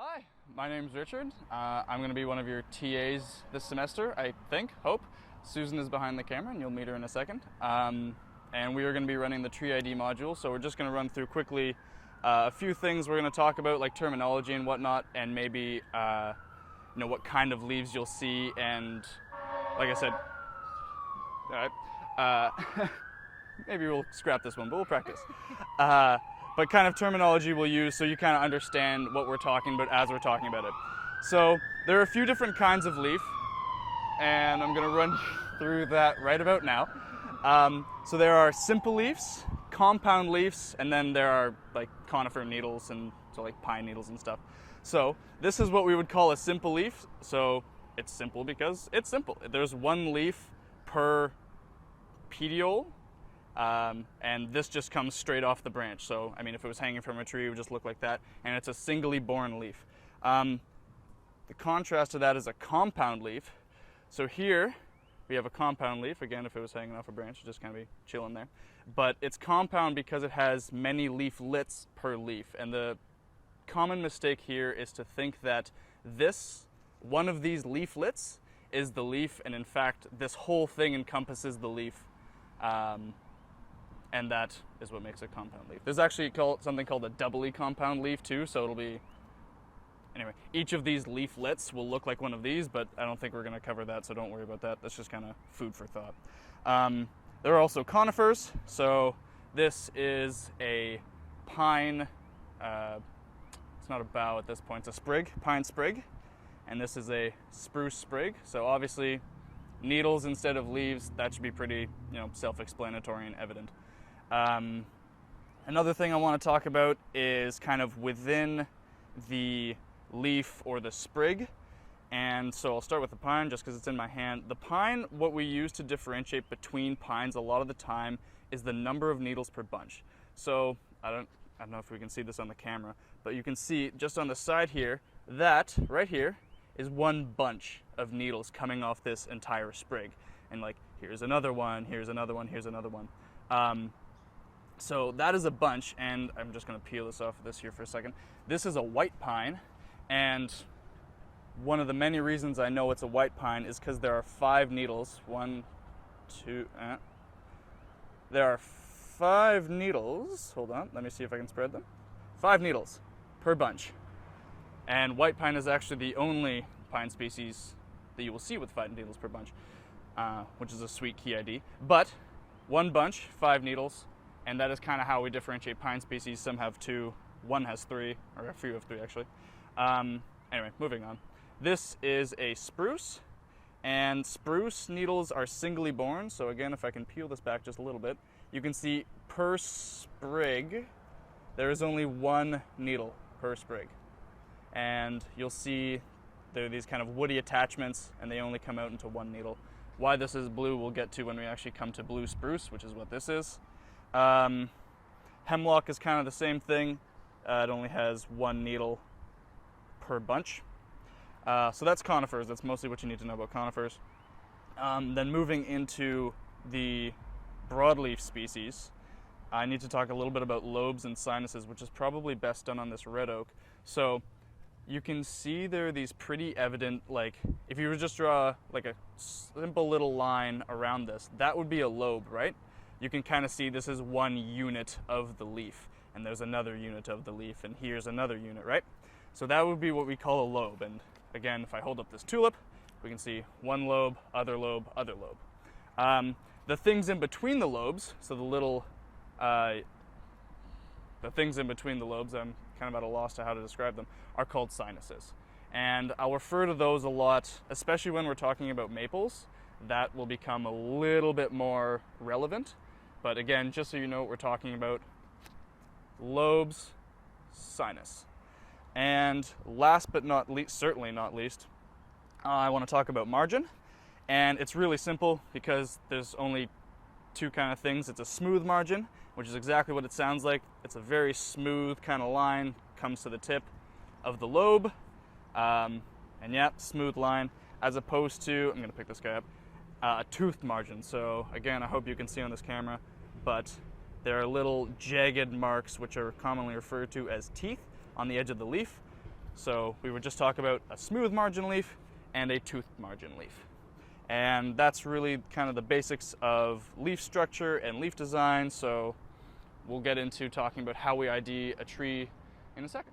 Hi, my name's Richard. I'm going to be one of your TAs this semester, I think, hope. Susan is behind the camera, and you'll meet her in a second. And we are going to be running the Tree ID module, so we're just going to run through quickly a few things we're going to talk about, like terminology and whatnot, and maybe what kind of leaves you'll see, and like I said, all right, maybe we'll scrap this one, but we'll practice. But kind of terminology we'll use so you kind of understand what we're talking about as we're talking about it. So there are a few different kinds of leaf, and I'm going to run through that right about now. So there are simple leaves, compound leaves, and then there are like conifer needles and so like pine needles and stuff. So this is what we would call a simple leaf. So it's simple because it's simple. There's one leaf per petiole. And this just comes straight off the branch. So, I mean, if it was hanging from a tree, it would just look like that. And it's a singly borne leaf. The contrast to that is a compound leaf. So here, we have a compound leaf. Again, if it was hanging off a branch, it'd just kind of be chilling there. But it's compound because it has many leaflets per leaf. And the common mistake here is to think that one of these leaflets is the leaf. And in fact, this whole thing encompasses the leaf. And that is what makes a compound leaf. There's actually something called a doubly compound leaf too, so it'll be, anyway, each of these leaflets will look like one of these, but I don't think we're going to cover that, so don't worry about that. That's just kind of food for thought. There are also conifers, so this is a pine, it's not a bough at this point, it's a sprig, pine sprig, and this is a spruce sprig, so obviously needles instead of leaves, that should be pretty, self-explanatory and evident. Another thing I want to talk about is kind of within the leaf or the sprig. And so I'll start with the pine just because it's in my hand. The pine, what we use to differentiate between pines a lot of the time is the number of needles per bunch. So I don't know if we can see this on the camera, but you can see just on the side here, that right here is one bunch of needles coming off this entire sprig. And like, here's another one, here's another one, here's another one. So that is a bunch, and I'm just going to peel this off of this here for a second. This is a white pine, and one of the many reasons I know it's a white pine is because there are 5 needles. There are 5 needles. Hold on, let me see if I can spread them. 5 needles per bunch. And white pine is actually the only pine species that you will see with 5 needles per bunch, which is a sweet key ID. But one bunch, 5 needles, and that is kind of how we differentiate pine species. Some have 2, one has 3, or a few have 3 actually. Anyway, moving on. This is a spruce, and spruce needles are singly borne. So again, if I can peel this back just a little bit, you can see per sprig, there is only 1 needle per sprig. And you'll see there are these kind of woody attachments, and they only come out into 1 needle. Why this is blue we'll get to when we actually come to blue spruce, which is what this is. Hemlock is kind of the same thing. It only has 1 needle per bunch. So that's conifers. That's mostly what you need to know about conifers. Then moving into the broadleaf species, I need to talk a little bit about lobes and sinuses, which is probably best done on this red oak. So you can see there are these pretty evident, like, if you were to just draw like a simple little line around this, that would be a lobe, right? You can kind of see this is 1 unit of the leaf, and there's another unit of the leaf, and here's another unit, right? So that would be what we call a lobe. And again, if I hold up this tulip, we can see 1 lobe, other lobe, other lobe. The things in between the lobes, so the things in between the lobes, I'm kind of at a loss to how to describe them, are called sinuses. And I'll refer to those a lot, especially when we're talking about maples. That will become a little bit more relevant. But again, just so you know what we're talking about, lobes, sinus. And last but not least, certainly not least, I want to talk about margin. And it's really simple because there's only 2 kind of things. It's a smooth margin, which is exactly what it sounds like. It's a very smooth kind of line, comes to the tip of the lobe. And yeah, smooth line, as opposed to, I'm going to pick this guy up, a toothed margin. So again, I hope you can see on this camera, but there are little jagged marks which are commonly referred to as teeth on the edge of the leaf. So we would just talk about a smooth margin leaf and a toothed margin leaf. And that's really kind of the basics of leaf structure and leaf design. So we'll get into talking about how we ID a tree in a second.